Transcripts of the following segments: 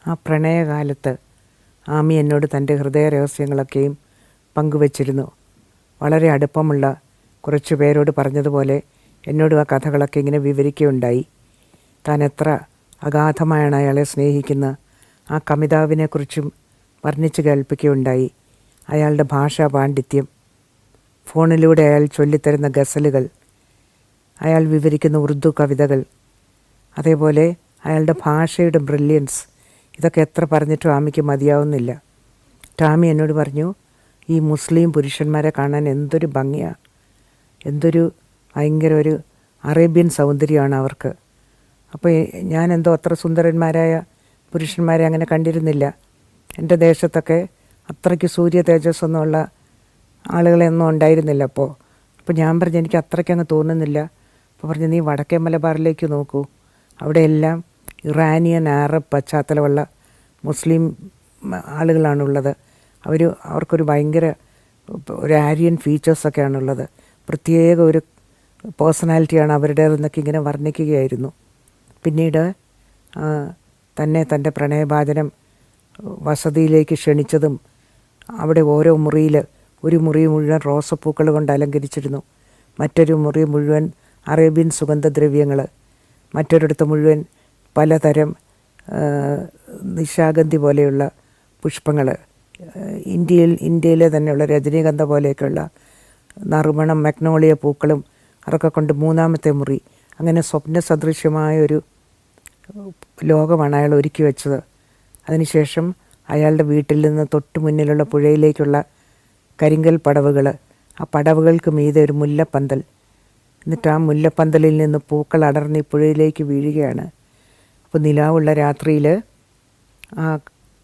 ആ പ്രണയകാലത്ത് ആമി എന്നോട് തൻ്റെ ഹൃദയ രഹസ്യങ്ങളൊക്കെയും പങ്കുവച്ചിരുന്നു. വളരെ അടുപ്പമുള്ള കുറച്ചു പേരോട് പറഞ്ഞതുപോലെ എന്നോട് ആ കഥകളൊക്കെ ഇങ്ങനെ വിവരിക്കുകയുണ്ടായി. താൻ എത്ര അഗാധമായാണ് അയാളെ സ്നേഹിക്കുന്ന ആ കമിതാവിനെക്കുറിച്ചും വർണ്ണിച്ച് കേൾപ്പിക്കുകയുണ്ടായി. അയാളുടെ ഭാഷാ പാണ്ഡിത്യം, ഫോണിലൂടെ അയാൾ ചൊല്ലിത്തരുന്ന ഗസലുകൾ, അയാൾ വിവരിക്കുന്ന ഉറുദു കവിതകൾ, അതേപോലെ അയാളുടെ ഭാഷയുടെ ബ്രില്യൻസ്, ഇതൊക്കെ എത്ര പറഞ്ഞിട്ടും ആമിക്ക് മതിയാവുന്നില്ല. ടാമി എന്നോട് പറഞ്ഞു, ഈ മുസ്ലിം പുരുഷന്മാരെ കാണാൻ എന്തൊരു ഭംഗിയാണ്, എന്തൊരു ഭയങ്കര ഒരു അറേബ്യൻ സൗന്ദര്യമാണ് അവർക്ക്. അപ്പോൾ ഞാനെന്തോ അത്ര സുന്ദരന്മാരായ പുരുഷന്മാരെ അങ്ങനെ കണ്ടിരുന്നില്ല. എൻ്റെ ദേശത്തൊക്കെ അത്രയ്ക്ക് സൂര്യ തേജസ്സൊന്നുമുള്ള ആളുകളെയൊന്നും ഉണ്ടായിരുന്നില്ല. അപ്പോൾ ഞാൻ പറഞ്ഞു, എനിക്ക് അത്രയ്ക്കങ്ങ് തോന്നുന്നില്ല. അപ്പോൾ പറഞ്ഞു, നീ വടക്കേ മലബാറിലേക്ക് നോക്കൂ, അവിടെയെല്ലാം ഇറാനിയൻ അറബ് പശ്ചാത്തലമുള്ള മുസ്ലിം ആളുകളാണുള്ളത്. അവർക്കൊരു ഭയങ്കര ഒരു ആര്യൻ ഫീച്ചേഴ്സൊക്കെയാണുള്ളത്. പ്രത്യേക ഒരു പേഴ്സണാലിറ്റിയാണ് അവരുടേതെന്നൊക്കെ ഇങ്ങനെ വർണ്ണിക്കുകയായിരുന്നു. പിന്നീട് തന്നെ തൻ്റെ പ്രണയഭാജനം വസതിയിലേക്ക് ക്ഷണിച്ചതും അവിടെ ഓരോ മുറിയിൽ ഒരു മുറി മുഴുവൻ റോസപ്പൂക്കൾ കൊണ്ട് അലങ്കരിച്ചിരുന്നു, മറ്റൊരു മുറി മുഴുവൻ അറേബ്യൻ സുഗന്ധദ്രവ്യങ്ങൾ, മറ്റൊരിടത്ത് മുഴുവൻ പലതരം നിശാഗന്ധി പോലെയുള്ള പുഷ്പങ്ങൾ, ഇന്ത്യയിലെ തന്നെയുള്ള രജനീഗന്ധ പോലെയൊക്കെയുള്ള നറുമണം മഗ്നോളിയ പൂക്കളും അതൊക്കെ കൊണ്ട് മൂന്നാമത്തെ മുറി. അങ്ങനെ സ്വപ്ന സദൃശ്യമായൊരു ലോകമാണ് അയാൾ ഒരുക്കി വെച്ചത്. അതിനുശേഷം അയാളുടെ വീട്ടിൽ നിന്ന് തൊട്ട് മുന്നിലുള്ള പുഴയിലേക്കുള്ള കരിങ്കൽ പടവുകൾ, ആ പടവുകൾക്ക് മീതെ ഒരു മുല്ലപ്പന്തൽ, എന്നിട്ട് ആ മുല്ലപ്പന്തലിൽ നിന്ന് പൂക്കൾ അടർന്ന് ഈ പുഴയിലേക്ക് വീഴുകയാണ്. അപ്പോൾ നിലാവുള്ള രാത്രിയിൽ ആ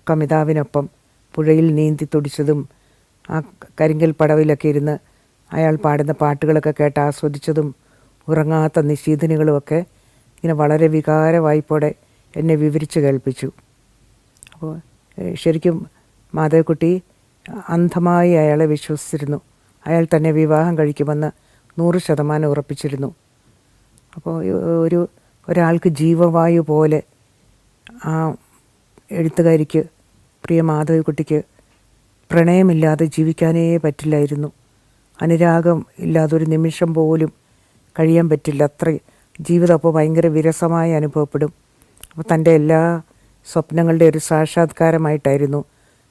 കമിതാവിനൊപ്പം പുഴയിൽ നീന്തി തുടിച്ചതും ആ കരിങ്കൽ പടവിലൊക്കെ ഇരുന്ന് അയാൾ പാടുന്ന പാട്ടുകളൊക്കെ കേട്ട് ആസ്വദിച്ചതും ഉറങ്ങാത്ത നിശീഥിനികളുമൊക്കെ ഇങ്ങനെ വളരെ വികാരവായ്പോടെ എന്നെ വിവരിച്ച് കേൾപ്പിച്ചു. അപ്പോൾ ശരിക്കും മാധവക്കുട്ടി അന്ധമായി അയാളെ വിശ്വസിച്ചിരുന്നു. അയാൾ തന്നെ വിവാഹം കഴിക്കുമെന്ന് 100% ഉറപ്പിച്ചിരുന്നു. അപ്പോൾ ഒരാൾക്ക് ജീവവായു പോലെ ആ എഴുത്തുകാരിക്ക്, പ്രിയ മാധവിക്കുട്ടിക്ക് പ്രണയമില്ലാതെ ജീവിക്കാനേ പറ്റില്ലായിരുന്നു. അനുരാഗം ഇല്ലാതൊരു നിമിഷം പോലും കഴിയാൻ പറ്റില്ല. അത്ര ജീവിതം അപ്പോൾ ഭയങ്കര വിരസമായി അനുഭവപ്പെടും. അപ്പോൾ തൻ്റെ എല്ലാ സ്വപ്നങ്ങളുടെ ഒരു സാക്ഷാത്കാരമായിട്ടായിരുന്നു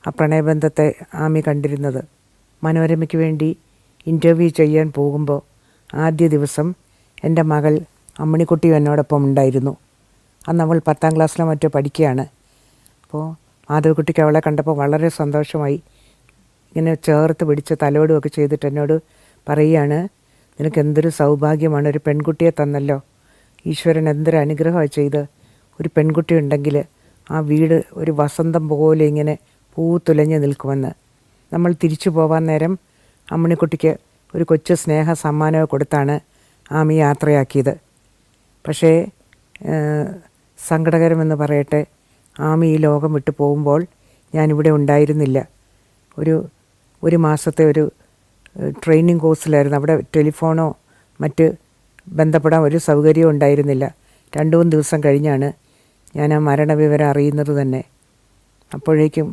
ആ പ്രണയബന്ധത്തെ ആമി കണ്ടിരുന്നത്. മനോരമയ്ക്ക് വേണ്ടി ഇൻ്റർവ്യൂ ചെയ്യാൻ പോകുമ്പോൾ ആദ്യ ദിവസം എൻ്റെ മകൾ അമ്മിണിക്കുട്ടിയും എന്നോടൊപ്പം ഉണ്ടായിരുന്നു. അന്ന് അവൾ 10ാം ക്ലാസ്സിലോ മറ്റോ പഠിക്കുകയാണ്. അപ്പോൾ മാധവിക്കുട്ടിക്ക് അവളെ കണ്ടപ്പോൾ വളരെ സന്തോഷമായി. ഇങ്ങനെ ചേർത്ത് പിടിച്ച് തലോടുമൊക്കെ ചെയ്തിട്ട് എന്നോട് പറയുകയാണ്, നിനക്ക് എന്തൊരു സൗഭാഗ്യമാണ്, ഒരു പെൺകുട്ടിയെ തന്നല്ലോ, ഈശ്വരൻ എന്തൊരു അനുഗ്രഹമാണ് ചെയ്ത്. ഒരു പെൺകുട്ടി ഉണ്ടെങ്കിൽ ആ വീട് ഒരു വസന്തം പോലെ ഇങ്ങനെ പൂത്തുലഞ്ഞ് നിൽക്കുമെന്ന്. നമ്മൾ തിരിച്ചു പോകാൻ നേരം അമ്മിണിക്കുട്ടിക്ക് ഒരു കൊച്ചു സ്നേഹ സമ്മാനമൊക്കെ കൊടുത്താണ് ആമി യാത്രയാക്കിയത്. പക്ഷേ സങ്കടകരമെന്ന് പറയട്ടെ, ആമി ഈ ലോകം വിട്ടു പോകുമ്പോൾ ഞാനിവിടെ ഉണ്ടായിരുന്നില്ല. ഒരു മാസത്തെ ഒരു ട്രെയിനിങ് കോഴ്സിലായിരുന്നു. അവിടെ ടെലിഫോണോ മറ്റ് ബന്ധപ്പെടാൻ ഒരു സൗകര്യവും ഉണ്ടായിരുന്നില്ല. 2-3 ദിവസം കഴിഞ്ഞാണ് ഞാൻ ആ മരണവിവരം അറിയുന്നത് തന്നെ. അപ്പോഴേക്കും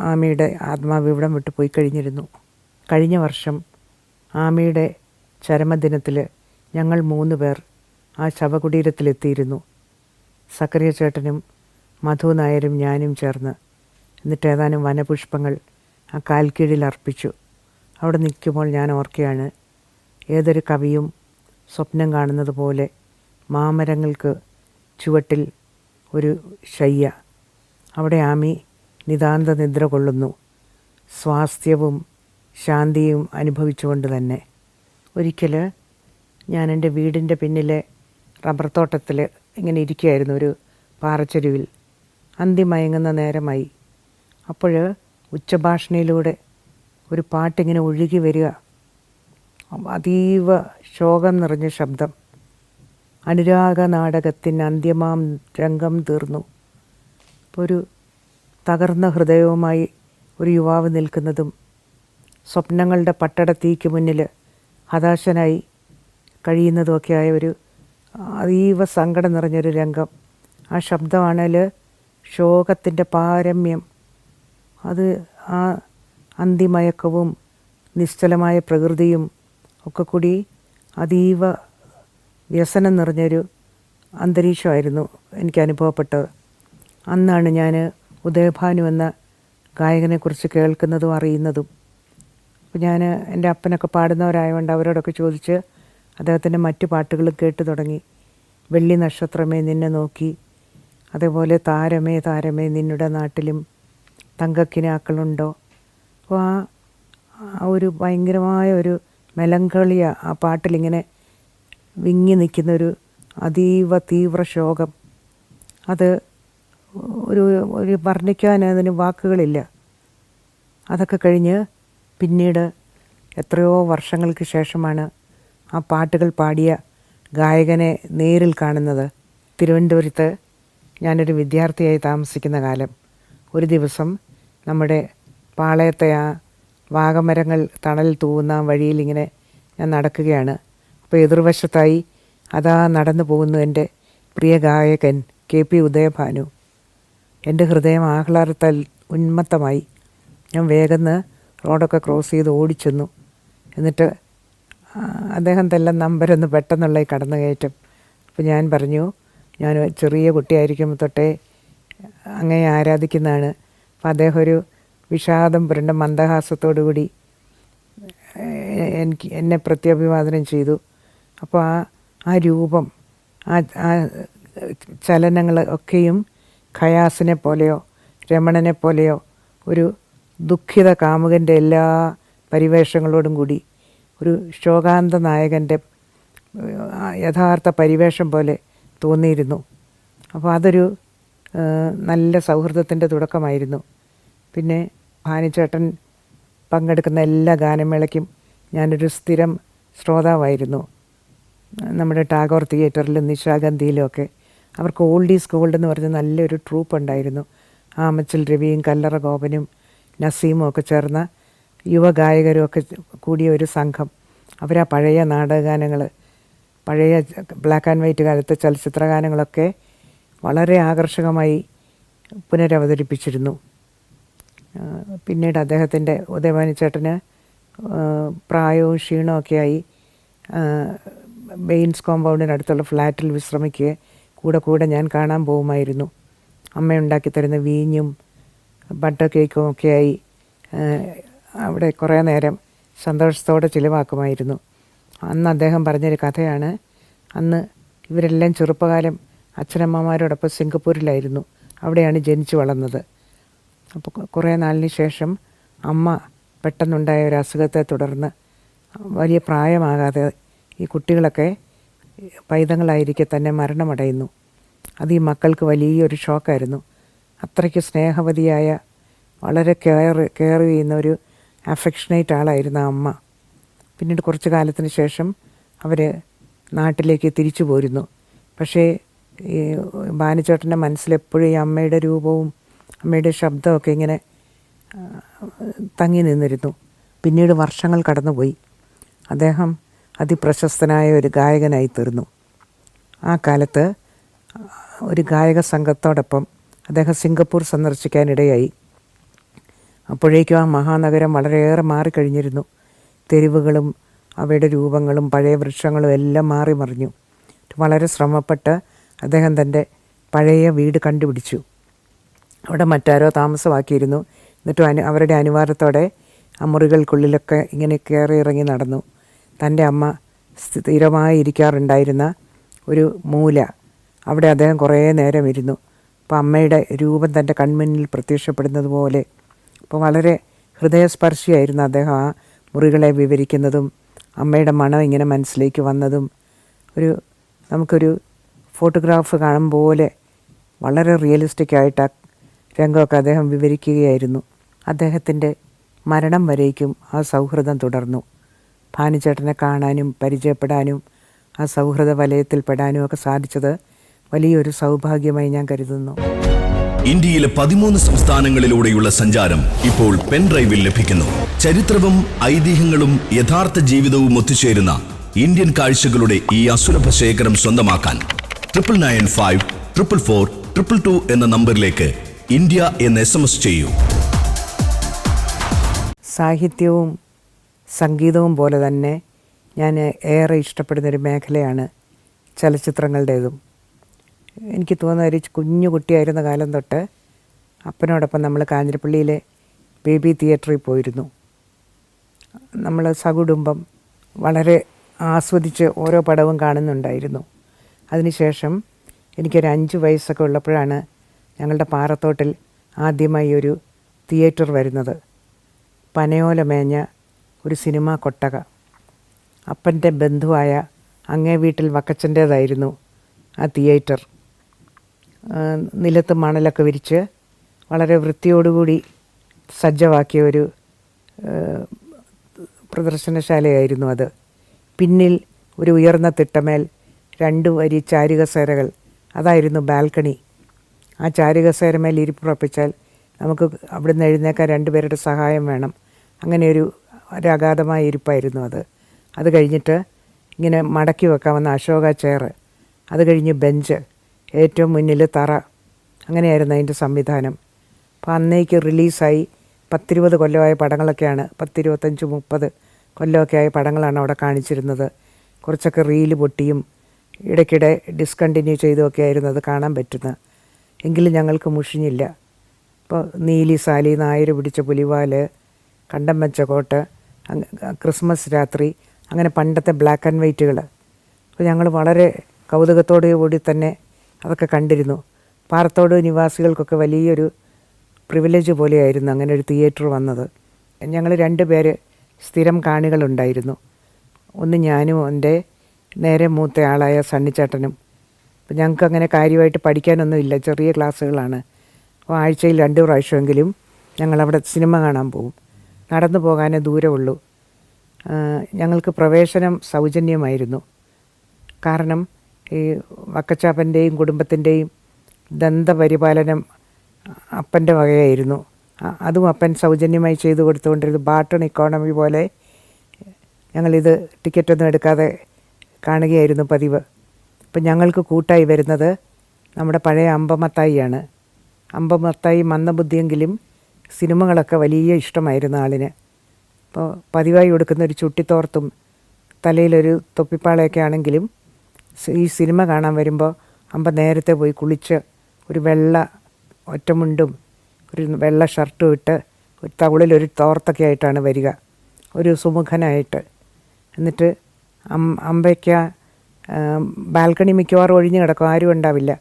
ആമിയുടെ ആത്മാവ് ഇവിടം വിട്ട് പോയി കഴിഞ്ഞിരുന്നു. കഴിഞ്ഞ വർഷം ആമിയുടെ ചരമദിനത്തിൽ ഞങ്ങൾ 3 പേർ ആ ശവകുടീരത്തിലെത്തിയിരുന്നു. സക്കറിയ ചേട്ടനും മധു നായരും ഞാനും ചേർന്ന്. എന്നിട്ട് ഏതാനും വനപുഷ്പങ്ങൾ ആ കാൽക്കീഴിൽ അർപ്പിച്ചു. അവിടെ നിൽക്കുമ്പോൾ ഞാൻ ഓർക്കുകയാണ്, ഏതൊരു കവിയും സ്വപ്നം കാണുന്നത് പോലെ മാമരങ്ങൾക്ക് ചുവട്ടിൽ ഒരു ശയ്യ. അവിടെ ആമി നിതാന്ത നിദ്ര കൊള്ളുന്നു, സ്വാസ്ഥ്യവും ശാന്തിയും അനുഭവിച്ചുകൊണ്ട് തന്നെ. ഒരിക്കൽ ഞാൻ എൻ്റെ വീടിൻ്റെ പിന്നിലെ റബ്ബർ തോട്ടത്തിൽ ഇങ്ങനെ ഇരിക്കുകയായിരുന്നു, ഒരു പാറച്ചെരുവിൽ. അന്തിമയങ്ങുന്ന നേരമായി. അപ്പോൾ ഉച്ചഭാഷണിയിലൂടെ ഒരു പാട്ടിങ്ങനെ ഒഴുകി വരിക. അതീവ ശോകം നിറഞ്ഞ ശബ്ദം. അനുരാഗ നാടകത്തിന് അന്ത്യമാം രംഗം തീർന്നു. ഒരു തകർന്ന ഹൃദയവുമായി ഒരു യുവാവ് നിൽക്കുന്നതും സ്വപ്നങ്ങളുടെ പട്ടടത്തീക്ക് മുന്നിൽ ഹതാശനായി കഴിയുന്നതുമൊക്കെയായ ഒരു അതീവ സങ്കടം നിറഞ്ഞൊരു രംഗം. ആ ശബ്ദമാണെങ്കിൽ ശോകത്തിൻ്റെ പാരമ്യം, അത് ആ അന്തിമയക്കവും നിശ്ചലമായ പ്രകൃതിയും ഒക്കെ കൂടി അതീവ വ്യസനം നിറഞ്ഞൊരു അന്തരീക്ഷമായിരുന്നു എനിക്ക് അനുഭവപ്പെട്ടത്. അന്നാണ് ഞാൻ ഉദയഭാനു എന്ന ഗായകനെക്കുറിച്ച് കേൾക്കുന്നതും അറിയുന്നതും. അപ്പോൾ ഞാൻ എൻ്റെ അപ്പനൊക്കെ പാടുന്നവരായതുകൊണ്ട് അവരോടൊക്കെ ചോദിച്ച് അദ്ദേഹത്തിൻ്റെ മറ്റു പാട്ടുകളും കേട്ടു തുടങ്ങി. വെള്ളി നക്ഷത്രമേ നിന്നെ നോക്കി, അതേപോലെ താരമേ താരമേ നിന്നുടെ നാട്ടിലും തങ്കക്കിനാക്കളുണ്ടോ. അപ്പോൾ ആ ഒരു ഭയങ്കരമായ ഒരു മെലങ്കളിയ ആ പാട്ടിലിങ്ങനെ വിങ്ങി നിൽക്കുന്നൊരു അതീവ തീവ്ര ശോകം. അത് ഒരു വർണ്ണിക്കാൻ അതിന് വാക്കുകളില്ല. അതൊക്കെ കഴിഞ്ഞ് പിന്നീട് എത്രയോ വർഷങ്ങൾക്ക് ശേഷമാണ് ആ പാട്ടുകൾ പാടിയ ഗായകനെ നേരിൽ കാണുന്നത്. തിരുവനന്തപുരത്ത് ഞാനൊരു വിദ്യാർത്ഥിയായി താമസിക്കുന്ന കാലം, ഒരു ദിവസം നമ്മുടെ പാളയത്തെ ആ വാഗമരങ്ങൾ തണൽ തൂവുന്ന വഴിയിൽ ഇങ്ങനെ ഞാൻ നടക്കുകയാണ്. അപ്പോൾ എതിർവശത്തായി അതാ നടന്നു പോകുന്നു എൻ്റെ പ്രിയ ഗായകൻ KP ഉദയഭാനു. എൻ്റെ ഹൃദയം ആഹ്ലാദത്താൽ ഉന്മത്തമായി. ഞാൻ വേഗം റോഡൊക്കെ ക്രോസ് ചെയ്ത് ഓടിച്ചെന്നു. എന്നിട്ട് അദ്ദേഹം തെല്ലാം നമ്പരൊന്ന് പെട്ടെന്നുള്ള ഈ കടന്നു കയറ്റം. അപ്പോൾ ഞാൻ പറഞ്ഞു, ഞാൻ ചെറിയ കുട്ടിയായിരിക്കുമ്പോൾ തൊട്ടേ അങ്ങയെ ആരാധിക്കുന്നതാണ്. അപ്പോൾ അദ്ദേഹം ഒരു വിഷാദം പുരണ്ട മന്ദഹാസത്തോടു കൂടി എന്നെ പ്രത്യഭിവാദനം ചെയ്തു. അപ്പോൾ ആ രൂപം, ആ ചലനങ്ങൾ ഒക്കെയും ഖയാസിനെ പോലെയോ രമണനെ പോലെയോ ഒരു ദുഃഖിത കാമുകൻ്റെ എല്ലാ പരിവേഷങ്ങളോടും കൂടി ഒരു ശോകാന്ത നായകൻ്റെ യഥാർത്ഥ പരിവേഷം പോലെ തോന്നിയിരുന്നു. അപ്പോൾ അതൊരു നല്ല സൗഹൃദത്തിൻ്റെ തുടക്കമായിരുന്നു. പിന്നെ ഭാനുചേട്ടൻ പങ്കെടുക്കുന്ന എല്ലാ ഗാനമേളയ്ക്കും ഞാനൊരു സ്ഥിരം ശ്രോതാവായിരുന്നു. നമ്മുടെ ടാഗോർ തിയേറ്ററിലും നിശാഗന്ധിയിലും ഒക്കെ അവർക്ക് ഓൾഡീസ് ഗോൾഡ് എന്ന് പറഞ്ഞ നല്ലൊരു ട്രൂപ്പ് ഉണ്ടായിരുന്നു. ആമച്ചൽ രവിയും കല്ലറ ഗോപനും നസീമും ഒക്കെ ചേർന്ന യുവഗായകരും ഒക്കെ കൂടിയ ഒരു സംഘം. അവരാ പഴയ നാടകഗാനങ്ങൾ, പഴയ ബ്ലാക്ക് ആൻഡ് വൈറ്റ് കാലത്തെ ചലച്ചിത്ര ഗാനങ്ങളൊക്കെ വളരെ ആകർഷകമായി പുനരവതരിപ്പിച്ചിരുന്നു. പിന്നീട് അദ്ദേഹത്തിൻ്റെ ഉദയഭാനു ചേട്ടന് പ്രായവും ക്ഷീണമൊക്കെ ആയി ബെയിൻസ് കോമ്പൗണ്ടിനടുത്തുള്ള ഫ്ലാറ്റിൽ വിശ്രമിക്കുക. കൂടെ ഞാൻ കാണാൻ പോകുമായിരുന്നു. അമ്മയുണ്ടാക്കി തരുന്ന വീഞ്ഞും ബട്ടർ കേക്കും ഒക്കെയായി അവിടെ കുറേ നേരം സന്തോഷത്തോടെ ചിലവാക്കുമായിരുന്നു. അന്ന് അദ്ദേഹം പറഞ്ഞൊരു കഥയാണ്. അന്ന് ഇവരെല്ലാം ചെറുപ്പകാലം അച്ഛനമ്മമാരോടൊപ്പം സിംഗപ്പൂരിലായിരുന്നു. അവിടെയാണ് ജനിച്ചു വളർന്നത്. അപ്പോൾ കുറേ നാളിന് ശേഷം അമ്മ പെട്ടെന്നുണ്ടായ ഒരു അസുഖത്തെ തുടർന്ന് വലിയ പ്രായമാകാതെ ഈ കുട്ടികളൊക്കെ പൈതങ്ങളായിരിക്കെ തന്നെ മരണമടയുന്നു. അത് ഈ മക്കൾക്ക് വലിയൊരു ഷോക്കായിരുന്നു. അത്രയ്ക്ക് സ്നേഹവതിയായ, വളരെ കെയർ ചെയ്യുന്ന ഒരു അഫെക്ഷനേറ്റ് ആളായിരുന്നു ആ അമ്മ. പിന്നീട് കുറച്ച് കാലത്തിന് ശേഷം അവർ നാട്ടിലേക്ക് തിരിച്ചു പോരുന്നു. പക്ഷേ ഈ ഭാനുചേട്ടൻ്റെ മനസ്സിലെപ്പോഴും ഈ അമ്മയുടെ രൂപവും അമ്മയുടെ ശബ്ദമൊക്കെ ഇങ്ങനെ തങ്ങി നിന്നിരുന്നു. പിന്നീട് വർഷങ്ങൾ കടന്നുപോയി. അദ്ദേഹം അതിപ്രശസ്തനായ ഒരു ഗായകനായി തീർന്നു. ആ കാലത്ത് ഒരു ഗായക സംഘത്തോടൊപ്പം അദ്ദേഹം സിംഗപ്പൂർ സന്ദർശിക്കാനിടയായി. അപ്പോഴേക്കും ആ മഹാനഗരം വളരെയേറെ മാറിക്കഴിഞ്ഞിരുന്നു. തെരുവുകളും അവയുടെ രൂപങ്ങളും പഴയ വൃക്ഷങ്ങളും എല്ലാം മാറി മറിഞ്ഞു. വളരെ ശ്രമപ്പെട്ട് അദ്ദേഹം തൻ്റെ പഴയ വീട് കണ്ടുപിടിച്ചു. അവിടെ മറ്റാരോ താമസമാക്കിയിരുന്നു. എന്നിട്ടും അവരുടെ അനുവാദത്തോടെ ആ മുറികൾക്കുള്ളിലൊക്കെ ഇങ്ങനെ കയറി ഇറങ്ങി നടന്നു. തൻ്റെ അമ്മ സ്ഥിരമായി ഇരിക്കാറുണ്ടായിരുന്ന ഒരു മൂല, അവിടെ അദ്ദേഹം കുറേ നേരം ഇരുന്നു. അപ്പോൾ അമ്മയുടെ രൂപം തൻ്റെ കൺമുന്നിൽ പ്രത്യക്ഷപ്പെടുന്നത് പോലെ. അപ്പോൾ വളരെ ഹൃദയസ്പർശിയായിരുന്നു അദ്ദേഹം ആ മുറികളെ വിവരിക്കുന്നതും അമ്മയുടെ മണം ഇങ്ങനെ മനസ്സിലേക്ക് വന്നതും. നമുക്കൊരു ഫോട്ടോഗ്രാഫ് കാണും പോലെ വളരെ റിയലിസ്റ്റിക്കായിട്ട് ആ രംഗമൊക്കെ അദ്ദേഹം വിവരിക്കുകയായിരുന്നു. അദ്ദേഹത്തിൻ്റെ മരണം വരേക്കും ആ സൗഹൃദം തുടർന്നു. ഭാനുചേട്ടനെ കാണാനും പരിചയപ്പെടാനും ആ സൗഹൃദ വലയത്തിൽപ്പെടാനും ഒക്കെ സാധിച്ചത് വലിയൊരു സൗഭാഗ്യമായി ഞാൻ കരുതുന്നു. ഇന്ത്യയിലെ 13 സംസ്ഥാനങ്ങളിലൂടെയുള്ള സഞ്ചാരം ഇപ്പോൾ പെൻഡ്രൈവിൽ ലഭിക്കുന്നു. ചരിത്രവും ഐതിഹ്യങ്ങളും യഥാർത്ഥ ജീവിതവും ഒത്തുചേരുന്ന ഇന്ത്യൻ കാഴ്ചകളുടെ ഈ അസുലഭ ശേഖരം സ്വന്തമാക്കാൻ 9995 444 222 എന്ന നമ്പറിലേക്ക് ഇന്ത്യ എന്ന് SMS ചെയ്യൂ. സാഹിത്യവും സംഗീതവും പോലെ തന്നെ ഞാൻ ഏറെ ഇഷ്ടപ്പെടുന്നൊരു മേഖലയാണ് ചലച്ചിത്രങ്ങളുടേതും. എനിക്ക് തോന്നുന്ന ഒരു കുഞ്ഞു കുട്ടിയായിരുന്ന കാലം തൊട്ട് അപ്പനോടൊപ്പം നമ്മൾ കാഞ്ഞിരപ്പള്ളിയിലെ ബേബി തിയേറ്ററിൽ പോയിരുന്നു. നമ്മൾ സകുടുംബം വളരെ ആസ്വദിച്ച് ഓരോ പടവും കാണുന്നുണ്ടായിരുന്നു. അതിനുശേഷം എനിക്കൊരു 5 വയസ്സൊക്കെ ഉള്ളപ്പോഴാണ് ഞങ്ങളുടെ പാറത്തോട്ടിൽ ആദ്യമായി ഒരു തിയേറ്റർ വരുന്നത്. പനയോല മേഞ്ഞ ഒരു സിനിമാ കൊട്ടക. അപ്പൻ്റെ ബന്ധുവായ അങ്ങേ വീട്ടിൽ വക്കച്ചൻ്റേതായിരുന്നു ആ തിയേറ്റർ. നിലത്ത് മണലൊക്കെ വിരിച്ച് വളരെ വൃത്തിയോടുകൂടി സജ്ജമാക്കിയ ഒരു പ്രദർശനശാലയായിരുന്നു അത്. പിന്നിൽ ഒരു ഉയർന്ന തിട്ടമേൽ 2 വരി ചാരുകസേരകൾ, അതായിരുന്നു ബാൽക്കണി. ആ ചാരുകസേരമേൽ ഇരിപ്പുറപ്പിച്ചാൽ നമുക്ക് അവിടുന്ന് എഴുന്നേക്കാൻ 2 പേരുടെ സഹായം വേണം. അങ്ങനെ ഒരു അഗാധമായ ഇരിപ്പായിരുന്നു അത്. അത് കഴിഞ്ഞിട്ട് ഇങ്ങനെ മടക്കി വെക്കാവുന്ന അശോക ചെയർ, അത് കഴിഞ്ഞ് ബെഞ്ച്, ഏറ്റവും മുന്നിൽ തറ. അങ്ങനെയായിരുന്നു അതിൻ്റെ സംവിധാനം. അപ്പോൾ അന്നേക്ക് റിലീസായി 10-20 കൊല്ലമായ പടങ്ങളൊക്കെയാണ്, 10-25-30 കൊല്ലമൊക്കെ ആയ പടങ്ങളാണ് അവിടെ കാണിച്ചിരുന്നത്. കുറച്ചൊക്കെ റീല് പൊട്ടിയും ഇടയ്ക്കിടെ ഡിസ്കണ്ടിന്യൂ ചെയ്തുമൊക്കെ ആയിരുന്നു അത് കാണാൻ പറ്റുന്നത്. എങ്കിലും ഞങ്ങൾക്ക് മുഷിഞ്ഞില്ല. ഇപ്പോൾ നീലി സാലി, നായര് പിടിച്ച പുലിവാല്, കണ്ടം വെച്ച കോട്ട്, ക്രിസ്മസ് രാത്രി, അങ്ങനെ പണ്ടത്തെ ബ്ലാക്ക് ആൻഡ് വൈറ്റുകൾ. അപ്പോൾ ഞങ്ങൾ വളരെ കൗതുകത്തോടു കൂടി തന്നെ അതൊക്കെ കണ്ടിരുന്നു. പാറത്തോട് നിവാസികൾക്കൊക്കെ വലിയൊരു പ്രിവിലേജ് പോലെയായിരുന്നു അങ്ങനെ ഒരു തിയേറ്റർ വന്നത്. ഞങ്ങൾ 2 പേര് സ്ഥിരം കാണികളുണ്ടായിരുന്നു. ഒന്ന് ഞാനും എൻ്റെ നേരെ മൂത്ത ആളായ സണ്ണിച്ചേട്ടനും. അപ്പോൾ ഞങ്ങൾക്ക് അങ്ങനെ കാര്യമായിട്ട് പഠിക്കാനൊന്നുമില്ല, ചെറിയ ക്ലാസ്സുകളാണ്. അപ്പോൾ ആഴ്ചയിൽ 2 പ്രാവശ്യമെങ്കിലും ഞങ്ങളവിടെ സിനിമ കാണാൻ പോകും. നടന്നു പോകാനേ ദൂരമുള്ളൂ. ഞങ്ങൾക്ക് പ്രവേശനം സൗജന്യമായിരുന്നു. കാരണം ഈ വക്കച്ചാപ്പൻ്റെയും കുടുംബത്തിൻ്റെയും ദന്തപരിപാലനം അപ്പൻ്റെ വകയായിരുന്നു. അതും അപ്പൻ സൗജന്യമായി ചെയ്തു കൊടുത്തുകൊണ്ടിരുന്നു. ബാട്ടൺ ഇക്കോണമി പോലെ ഞങ്ങളിത് ടിക്കറ്റൊന്നും എടുക്കാതെ കാണുകയായിരുന്നു പതിവ്. അപ്പം ഞങ്ങൾക്ക് കൂട്ടായി വരുന്നത് നമ്മുടെ പഴയ അമ്പമത്തായിയാണ്. അമ്പമത്തായി മന്ദബുദ്ധിയെങ്കിലും സിനിമകളൊക്കെ വലിയ ഇഷ്ടമായിരുന്നു ആളിന്. അപ്പോൾ പതിവായി കൊടുക്കുന്ന ഒരു ചുട്ടിത്തോർത്തും തലയിലൊരു തൊപ്പിപ്പാളയൊക്കെ ആണെങ്കിലും ഈ സിനിമ കാണാൻ വരുമ്പോൾ അമ്പ നേരത്തെ പോയി കുളിച്ച് ഒരു വെള്ള ഒറ്റമുണ്ടും ഒരു വെള്ള ഷർട്ടും ഇട്ട് ഒരു തവളിലൊരു തോർത്തൊക്കെ ആയിട്ടാണ് വരിക, ഒരു സുമുഖനായിട്ട്. എന്നിട്ട് അമ്പയ്ക്ക ബാൽക്കണി മിക്കവാറും ഒഴിഞ്ഞു കിടക്കും, ആരും ഉണ്ടാവില്ല.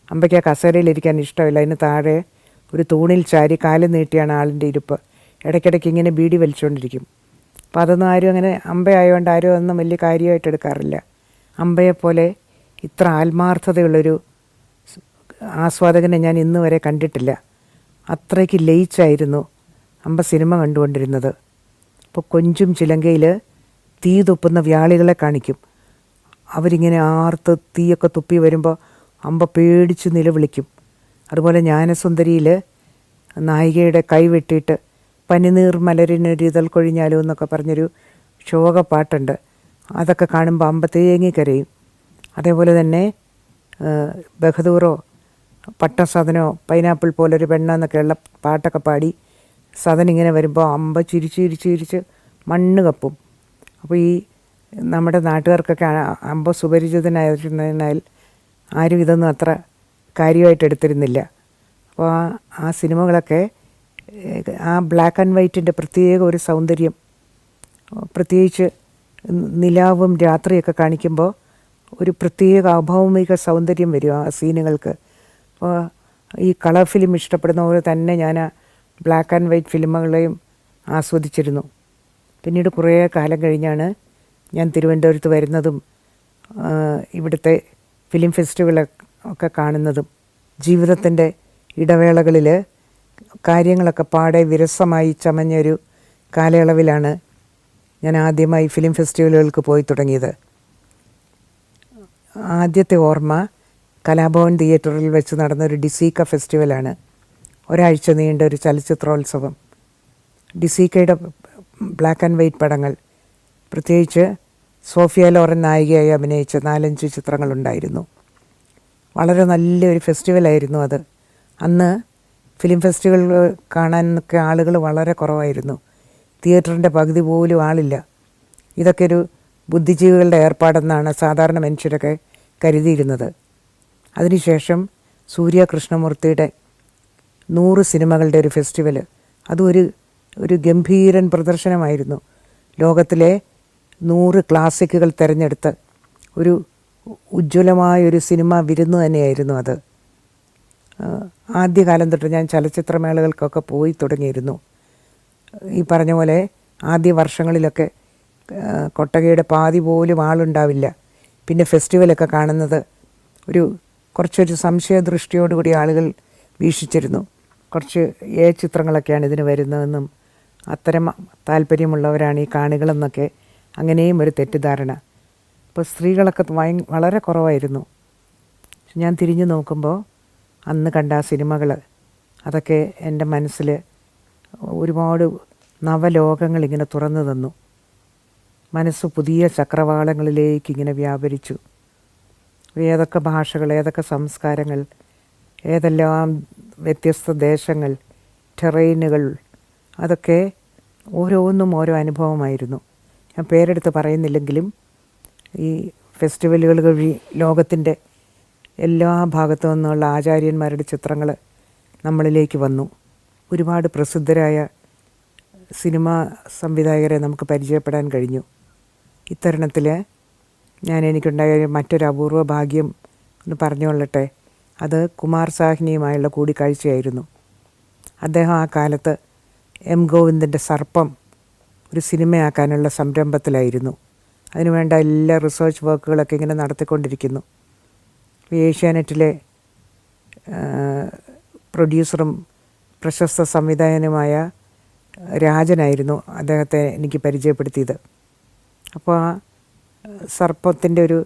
അമ്പയ്ക്ക കസേരയിലിരിക്കാൻ ഇഷ്ടമില്ല. അതിന് താഴെ ഒരു തൂണിൽ ചാരി കാല് നീട്ടിയാണ് ആളിൻ്റെ ഇരിപ്പ്. ഇടയ്ക്കിടയ്ക്ക് ഇങ്ങനെ ബീഡി വലിച്ചുകൊണ്ടിരിക്കും. അപ്പോൾ അതൊന്നും ആരും അങ്ങനെ അമ്പയായതുകൊണ്ട് ആരും ഒന്നും വലിയ കാര്യമായിട്ട് എടുക്കാറില്ല. അമ്പയെപ്പോലെ ഇത്ര ആത്മാർത്ഥതയുള്ളൊരു ആസ്വാദകനെ ഞാൻ ഇന്ന് വരെ കണ്ടിട്ടില്ല. അത്രയ്ക്ക് ലയിച്ചായിരുന്നു അമ്പ സിനിമ കണ്ടുകൊണ്ടിരുന്നത്. അപ്പോൾ കൊഞ്ചും ചിലങ്കയിൽ തീ തുപ്പുന്ന വ്യാളികളെ കാണിക്കും. അവരിങ്ങനെ ആർത്ത് തീയൊക്കെ തുപ്പി വരുമ്പോൾ അമ്പ പേടിച്ച് നിലവിളിക്കും. അതുപോലെ ജ്ഞാനസുന്ദരിയിൽ നായികയുടെ കൈ വെട്ടിയിട്ട് പനിനീർ മലരിനൊരു ഇതൾ കൊഴിഞ്ഞാലോ എന്നൊക്കെ പറഞ്ഞൊരു ശോകപ്പാട്ടുണ്ട്. അതൊക്കെ കാണുമ്പോൾ അമ്പ തേങ്ങിക്കരയും. അതേപോലെ തന്നെ ബഹദൂറോ പട്ടസദനോ പൈനാപ്പിൾ പോലൊരു പെണ്ണ എന്നൊക്കെയുള്ള പാട്ടൊക്കെ പാടി സദൻ ഇങ്ങനെ വരുമ്പോൾ അമ്പ ചിരിച്ച് മണ്ണ് കപ്പും. അപ്പോൾ ഈ നമ്മുടെ നാട്ടുകാർക്കൊക്കെ അമ്പ സുപരിചിതനായിരുന്നതിനാൽ ആരും ഇതൊന്നും അത്ര കാര്യമായിട്ട് എടുത്തിരുന്നില്ല. അപ്പോൾ ആ സിനിമകളൊക്കെ ആ ബ്ലാക്ക് ആൻഡ് വൈറ്റിൻ്റെ പ്രത്യേക ഒരു സൗന്ദര്യം, പ്രത്യേകിച്ച് നിലാവും രാത്രിയൊക്കെ കാണിക്കുമ്പോൾ ഒരു പ്രത്യേക അഭൗമിക സൗന്ദര്യം വരും ആ സീനുകൾക്ക്. അപ്പോൾ ഈ കളർ ഫിലിം ഇഷ്ടപ്പെടുന്ന പോലെ തന്നെ ഞാൻ ആ ബ്ലാക്ക് ആൻഡ് വൈറ്റ് ഫിലിമുകളെയും ആസ്വദിച്ചിരുന്നു. പിന്നീട് കുറേ കാലം കഴിഞ്ഞാണ് ഞാൻ തിരുവനന്തപുരത്ത് വരുന്നതും ഇവിടുത്തെ ഫിലിം ഫെസ്റ്റിവലൊക്കെ കാണുന്നതും. ജീവിതത്തിൻ്റെ ഇടവേളകളിൽ കാര്യങ്ങളൊക്കെ പാടെ വിരസമായി ചമഞ്ഞൊരു കാലയളവിലാണ് ഞാൻ ആദ്യമായി ഫിലിം ഫെസ്റ്റിവലുകൾക്ക് പോയി തുടങ്ങിയത്. ആദ്യത്തെ ഓർമ്മ കലാഭവൻ തിയേറ്ററിൽ വെച്ച് നടന്നൊരു ഡിസീക്ക ഫെസ്റ്റിവലാണ്. ഒരാഴ്ച നീണ്ട ഒരു ചലച്ചിത്രോത്സവം. ഡിസീക്കയുടെ ബ്ലാക്ക് ആൻഡ് വൈറ്റ് പടങ്ങൾ, പ്രത്യേകിച്ച് സോഫിയ ലോറൻ നായികയായി അഭിനയിച്ച 4-5 ചിത്രങ്ങളുണ്ടായിരുന്നു. വളരെ നല്ലൊരു ഫെസ്റ്റിവലായിരുന്നു അത്. അന്ന് ഫിലിം ഫെസ്റ്റിവൽ കാണാനൊക്കെ ആളുകൾ വളരെ കുറവായിരുന്നു. തിയേറ്ററിൻ്റെ പകുതി പോലും ആളില്ല. ഇതൊക്കെ ഒരു ബുദ്ധിജീവികളുടെ ഏർപ്പാടെന്നാണ് സാധാരണ മനുഷ്യരൊക്കെ കരുതിയിരുന്നത്. അതിനുശേഷം സൂര്യ കൃഷ്ണമൂർത്തിയുടെ 100 സിനിമകളുടെ ഒരു ഫെസ്റ്റിവൽ, അതും ഒരു ഗംഭീരൻ പ്രദർശനമായിരുന്നു. ലോകത്തിലെ 100 ക്ലാസിക്കുകൾ തിരഞ്ഞെടുത്ത് ഒരു ഉജ്ജ്വലമായൊരു സിനിമ വിരുന്ന് തന്നെയായിരുന്നു അത്. ആദ്യകാലം തൊട്ട് ഞാൻ ചലച്ചിത്രമേളകൾക്കൊക്കെ പോയി തുടങ്ങിയിരുന്നു. ഈ പറഞ്ഞ പോലെ ആദ്യ വർഷങ്ങളിലൊക്കെ കൊട്ടകയുടെ പാതി പോലും ആളുണ്ടാവില്ല. പിന്നെ ഫെസ്റ്റിവലൊക്കെ കാണുന്നത് കുറച്ചൊരു സംശയദൃഷ്ടിയോടുകൂടി ആളുകൾ വീക്ഷിച്ചിരുന്നു. കുറച്ച് ചിത്രങ്ങളൊക്കെയാണ് ഇതിന് വരുന്നതെന്നും അത്തരം താല്പര്യമുള്ളവരാണ് ഈ കാണികളെന്നൊക്കെ അങ്ങനെയും ഒരു തെറ്റിദ്ധാരണ. അപ്പോൾ സ്ത്രീകളൊക്കെ വളരെ കുറവായിരുന്നു. ഞാൻ തിരിഞ്ഞു നോക്കുമ്പോൾ അന്ന് കണ്ട ആ സിനിമകൾ, അതൊക്കെ എൻ്റെ മനസ്സിൽ ഒരുപാട് നവലോകങ്ങൾ ഇങ്ങനെ തുറന്നു തന്നു. മനസ്സ് പുതിയ ചക്രവാളങ്ങളിലേക്ക് ഇങ്ങനെ വ്യാപരിച്ചു. ഏതൊക്കെ ഭാഷകൾ, ഏതൊക്കെ സംസ്കാരങ്ങൾ, ഏതെല്ലാം വ്യത്യസ്ത ദേശങ്ങൾ, ടെറൈനുകൾ, അതൊക്കെ ഓരോന്നും ഓരോ അനുഭവമായിരുന്നു. ഞാൻ പേരെടുത്ത് പറയുന്നില്ലെങ്കിലും ഈ ഫെസ്റ്റിവലുകൾ വഴി ലോകത്തിൻ്റെ എല്ലാ ഭാഗത്തു നിന്നുള്ള ആചാര്യന്മാരുടെ ചിത്രങ്ങൾ നമ്മളിലേക്ക് വന്നു. ഒരുപാട് പ്രസിദ്ധരായ സിനിമാ സംവിധായകരെ നമുക്ക് പരിചയപ്പെടാൻ കഴിഞ്ഞു. ഇത്തരുണത്തിൽ എനിക്കുണ്ടായ മറ്റൊരു അപൂർവ ഭാഗ്യം എന്ന് പറഞ്ഞുകൊള്ളട്ടെ, അത് കുമാർ സാഹ്നിയുമായുള്ള കൂടിക്കാഴ്ചയായിരുന്നു. അദ്ദേഹം ആ കാലത്ത് എം ഗോവിന്ദൻ്റെ സർപ്പം ഒരു സിനിമയാക്കാനുള്ള സംരംഭത്തിലായിരുന്നു. അതിനുവേണ്ട എല്ലാ റിസർച്ച് വർക്കുകളൊക്കെ ഇങ്ങനെ നടത്തിക്കൊണ്ടിരിക്കുന്നു. ഏഷ്യാനെറ്റിലെ പ്രൊഡ്യൂസറും പ്രശസ്ത സംവിധായകനുമായ രാജനായിരുന്നു അദ്ദേഹത്തെ എനിക്ക് പരിചയപ്പെടുത്തിയത്. അപ്പോൾ ആ സർപ്പത്തിൻ്റെ ഒരു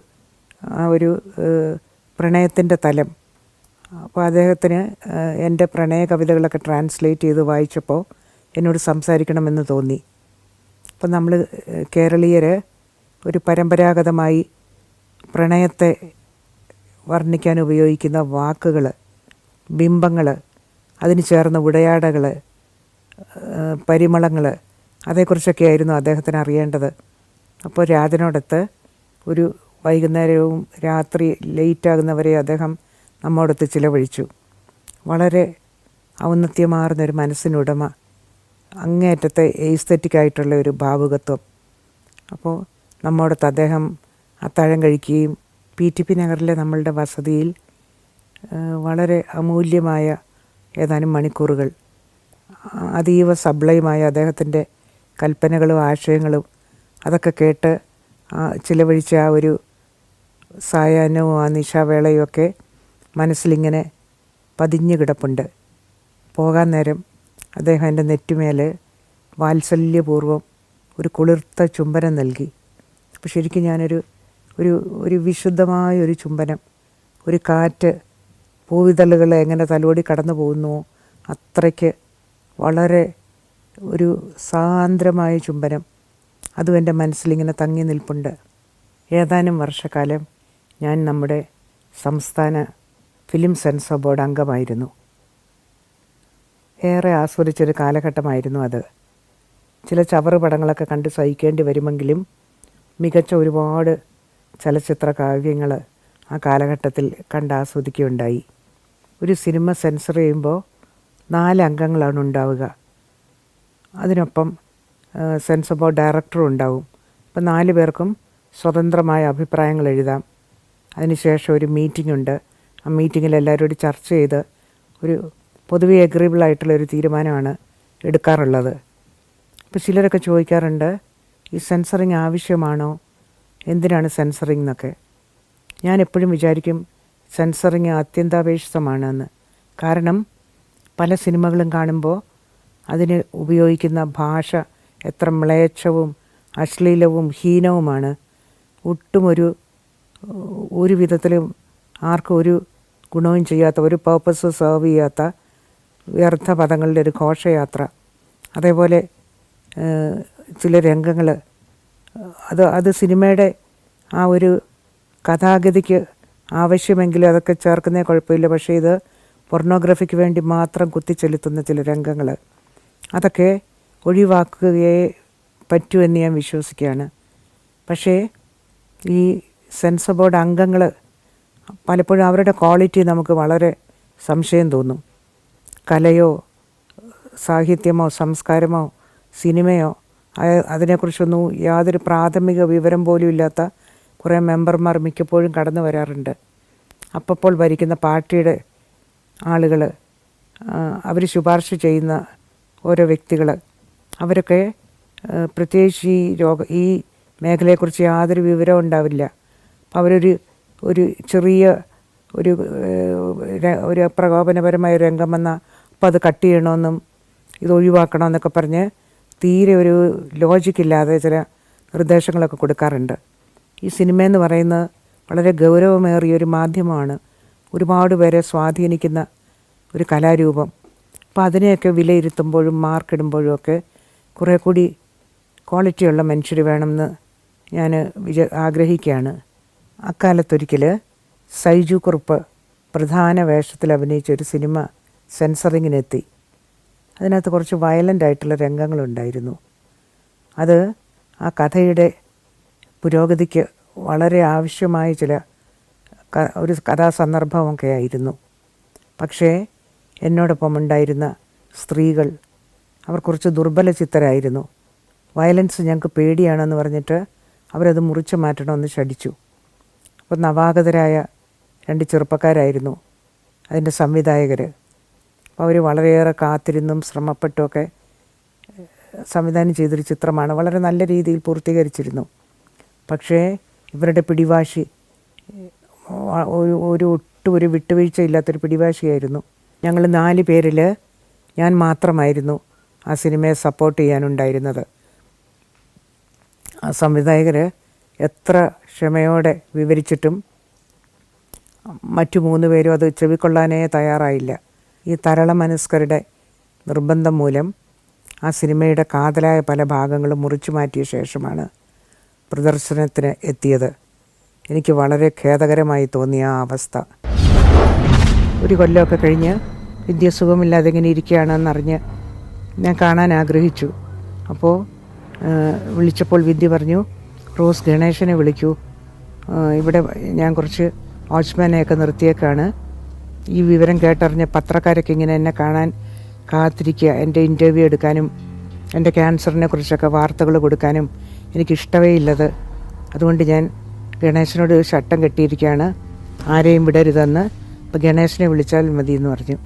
പ്രണയത്തിൻ്റെ തലം, അപ്പോൾ അദ്ദേഹത്തിന് എൻ്റെ പ്രണയ കവിതകളൊക്കെ ട്രാൻസ്ലേറ്റ് ചെയ്ത് വായിച്ചപ്പോൾ എന്നോട് സംസാരിക്കണമെന്ന് തോന്നി. അപ്പം നമ്മൾ കേരളീയർ ഒരു പരമ്പരാഗതമായി പ്രണയത്തെ വർണ്ണിക്കാൻ ഉപയോഗിക്കുന്ന വാക്കുകൾ, ബിംബങ്ങൾ, അതിന് ചേർന്ന ഉടയാടകൾ, പരിമളങ്ങൾ, അതേക്കുറിച്ചൊക്കെയായിരുന്നു അദ്ദേഹത്തിന് അറിയേണ്ടത്. അപ്പോൾ രാജനോടൊത്ത് ഒരു വൈകുന്നേരവും രാത്രി ലേറ്റാകുന്നവരെ അദ്ദേഹം നമ്മോടൊത്ത് ചിലവഴിച്ചു. വളരെ ഔന്നത്യമാർന്നൊരു മനസ്സിനുടമ, അങ്ങേയറ്റത്തെ എയ്സ്തെറ്റിക്കായിട്ടുള്ള ഒരു ഭാവുകത്വം. അപ്പോൾ നമ്മോടൊത്ത് അദ്ദേഹം അത്താഴം കഴിക്കുകയും PTP നഗറിലെ നമ്മളുടെ വസതിയിൽ വളരെ അമൂല്യമായ ഏതാനും മണിക്കൂറുകൾ അതീവ സബ്ലൈമായ അദ്ദേഹത്തിൻ്റെ കൽപ്പനകളും ആശയങ്ങളും അതൊക്കെ കേട്ട് ചിലവഴിച്ച ആ ഒരു സായാഹ്നവും ആ നിശാവേളയും ഒക്കെ മനസ്സിലിങ്ങനെ പതിഞ്ഞു കിടപ്പുണ്ട്. പോകാൻ നേരം അദ്ദേഹം എൻ്റെ നെറ്റുമേൽ വാത്സല്യപൂർവ്വം ഒരു കുളിർത്ത ചുംബനം നൽകി. അപ്പോൾ ശരിക്കും ഒരു വിശുദ്ധമായൊരു ചുംബനം, ഒരു കാറ്റ് പൂവിതളുകൾ എങ്ങനെ തലോടി കടന്നു പോകുന്നുവോ അത്രയ്ക്ക് വളരെ ഒരു സാന്ദ്രമായ ചുംബനം, അതും എൻ്റെ മനസ്സിലിങ്ങനെ തങ്ങി നിൽപ്പുണ്ട്. ഏതാനും വർഷക്കാലം ഞാൻ നമ്മുടെ സംസ്ഥാന ഫിലിം സെൻസർ ബോർഡ് അംഗമായിരുന്നു. ഏറെ ആസ്വദിച്ചൊരു കാലഘട്ടമായിരുന്നു അത്. ചില ചവറ് പടങ്ങളൊക്കെ കണ്ട് സഹിക്കേണ്ടി വരുമെങ്കിലും മികച്ച ഒരുപാട് ചലച്ചിത്ര കാവ്യങ്ങൾ ആ കാലഘട്ടത്തിൽ കണ്ട് ആസ്വദിക്കുകയുണ്ടായി. ഒരു സിനിമ സെൻസർ ചെയ്യുമ്പോൾ 4 അംഗങ്ങളാണ് ഉണ്ടാവുക. അതിനൊപ്പം സെൻസർ ബോർഡ് ഡയറക്ടറും ഉണ്ടാവും. അപ്പോൾ 4 പേർക്കും സ്വതന്ത്രമായ അഭിപ്രായങ്ങൾ എഴുതാം. അതിനുശേഷം ഒരു മീറ്റിംഗ് ഉണ്ട്. ആ മീറ്റിങ്ങിൽ എല്ലാവരോടും ചർച്ച ചെയ്ത് ഒരു പൊതുവെ എഗ്രീബിളായിട്ടുള്ളൊരു തീരുമാനമാണ് എടുക്കാറുള്ളത്. ഇപ്പോൾ ചിലരൊക്കെ ചോദിക്കാറുണ്ട്, ഈ സെൻസറിങ് ആവശ്യമാണോ, എന്തിനാണ് സെൻസറിങ് എന്നൊക്കെ. ഞാൻ എപ്പോഴും വിചാരിക്കും സെൻസറിങ് അത്യന്താപേക്ഷിതമാണെന്ന്. കാരണം പല സിനിമകളും കാണുമ്പോൾ അതിന് ഉപയോഗിക്കുന്ന ഭാഷ എത്ര മ്ലേച്ഛവും അശ്ലീലവും ഹീനവുമാണ്. ഒട്ടും ഒരു വിധത്തിലും ആർക്കും ഒരു ഗുണവും ചെയ്യാത്ത, ഒരു പേർപ്പസ് സെർവ് ചെയ്യാത്ത വ്യർത്ഥ പദങ്ങളുടെ ഒരു ഘോഷയാത്ര. അതേപോലെ ചില രംഗങ്ങൾ അത് സിനിമയുടെ ആ ഒരു കഥാഗതിക്ക് ആവശ്യമെങ്കിൽ അതൊക്കെ ചേർക്കുന്നേ കുഴപ്പമില്ല. പക്ഷേ ഇത് പൊർണോഗ്രഫിക്ക് വേണ്ടി മാത്രം കുത്തിച്ചെലുത്തുന്ന ചില രംഗങ്ങൾ, അതൊക്കെ ഒഴിവാക്കുകയേ പറ്റൂ എന്ന് ഞാൻ വിശ്വസിക്കുകയാണ്. പക്ഷേ ഈ സെൻസർ ബോർഡ് അംഗങ്ങൾ പലപ്പോഴും അവരുടെ ക്വാളിറ്റി നമുക്ക് വളരെ സംശയം തോന്നും. കലയോ സാഹിത്യമോ സംസ്കാരമോ സിനിമയോ അതിനെക്കുറിച്ചൊന്നും യാതൊരു പ്രാഥമിക വിവരം പോലും ഇല്ലാത്ത കുറേ മെമ്പർമാർ മിക്കപ്പോഴും കടന്നു വരാറുണ്ട്. അപ്പോൾ ഭരിക്കുന്ന പാർട്ടിയുടെ ആളുകൾ, അവർ ശുപാർശ ചെയ്യുന്ന ഓരോ വ്യക്തികൾ, അവരൊക്കെ പ്രത്യേകിച്ച് ഈ മേഖലയെക്കുറിച്ച് യാതൊരു വിവരവും ഉണ്ടാവില്ല. അപ്പോൾ ഒരു ചെറിയ ഒരു പ്രകോപനപരമായ രംഗം വന്നാൽ അപ്പോൾ അത് കട്ട് ചെയ്യണമെന്നും ഇത് ഒഴിവാക്കണമെന്നൊക്കെ പറഞ്ഞ് തീരെ ഒരു ലോജിക്കില്ലാതെ ചില നിർദ്ദേശങ്ങളൊക്കെ കൊടുക്കാറുണ്ട്. ഈ സിനിമയെന്ന് പറയുന്നത് വളരെ ഗൗരവമേറിയൊരു മാധ്യമമാണ്, ഒരുപാട് പേരെ സ്വാധീനിക്കുന്ന ഒരു കലാരൂപം. അപ്പോൾ അതിനെയൊക്കെ വിലയിരുത്തുമ്പോഴും മാർക്കിടുമ്പോഴും ഒക്കെ കുറേ കൂടി ക്വാളിറ്റിയുള്ള മനുഷ്യർ വേണമെന്ന് ഞാൻ ആഗ്രഹിക്കുകയാണ്. അക്കാലത്തൊരിക്കൽ സൈജു കുറുപ്പ് പ്രധാന വേഷത്തിൽ അഭിനയിച്ചൊരു സിനിമ സെൻസറിങ്ങിനെത്തി. അതിനകത്ത് കുറച്ച് വയലൻ്റ് ആയിട്ടുള്ള രംഗങ്ങളുണ്ടായിരുന്നു. അത് ആ കഥയുടെ പുരോഗതിക്ക് വളരെ ആവശ്യമായ ഒരു കഥാസന്ദർഭമൊക്കെ ആയിരുന്നു. പക്ഷേ എന്നോടൊപ്പം ഉണ്ടായിരുന്ന സ്ത്രീകൾ അവർ കുറച്ച് ദുർബല ചിത്തരായിരുന്നു. വയലൻസ് ഞങ്ങൾക്ക് പേടിയാണെന്ന് പറഞ്ഞിട്ട് അവരത് മുറിച്ച് മാറ്റണമെന്ന് ശഠിച്ചു. അപ്പോൾ നവാഗതരായ 2 ചെറുപ്പക്കാരായിരുന്നു അതിൻ്റെ സംവിധായകർ. അപ്പോൾ അവർ വളരെയേറെ കാത്തിരുന്നും ശ്രമപ്പെട്ടുമൊക്കെ സംവിധാനം ചെയ്തൊരു ചിത്രമാണ്. വളരെ നല്ല രീതിയിൽ പൂർത്തീകരിച്ചിരുന്നു. പക്ഷേ ഇവരുടെ പിടിവാശി ഒരു വിട്ടുവീഴ്ചയില്ലാത്തൊരു പിടിവാശിയായിരുന്നു. ഞങ്ങൾ 4 പേരിൽ ഞാൻ മാത്രമായിരുന്നു ആ സിനിമയെ സപ്പോർട്ട് ചെയ്യാനുണ്ടായിരുന്നത്. ആ സംവിധായകർ എത്ര ക്ഷമയോടെ വിവരിച്ചിട്ടും മറ്റു 3 പേരും അത് ചെവിക്കൊള്ളാനേ തയ്യാറായില്ല. ഈ തരള മനസ്കരുടെ നിർബന്ധം മൂലം ആ സിനിമയുടെ കാതലായ പല ഭാഗങ്ങളും മുറിച്ചു മാറ്റിയ ശേഷമാണ് പ്രദർശനത്തിന് എത്തിയത്. എനിക്ക് വളരെ ഖേദകരമായി തോന്നിയ ആ അവസ്ഥ. ഒരു കൊല്ലമൊക്കെ കഴിഞ്ഞ് വിദ്യ സുഖമില്ലാതെ ഇങ്ങനെ ഇരിക്കുകയാണെന്നറിഞ്ഞ് ഞാൻ കാണാൻ ആഗ്രഹിച്ചു. അപ്പോൾ വിളിച്ചപ്പോൾ വിദ്യ പറഞ്ഞു, റോസ് ഗണേശനെ വിളിക്കൂ, ഇവിടെ ഞാൻ കുറച്ച് വാച്ച്മാനെയൊക്കെ നിർത്തിയേക്കാണ്. ഈ വിവരം കേട്ടറിഞ്ഞ പത്രക്കാരൊക്കെ ഇങ്ങനെ എന്നെ കാണാൻ കാത്തിരിക്കുക, എൻ്റെ ഇൻ്റർവ്യൂ എടുക്കാനും എൻ്റെ ക്യാൻസറിനെ കുറിച്ചൊക്കെ വാർത്തകൾ കൊടുക്കാനും എനിക്കിഷ്ടമേ ഇല്ലത്. അതുകൊണ്ട് ഞാൻ ഗണേശനോട് ശട്ടം കെട്ടിയിരിക്കുകയാണ്, ആരെയും വിടരുതെന്ന്. അപ്പോൾ ഗണേശനെ വിളിച്ചാൽ മതി എന്ന് പറഞ്ഞു.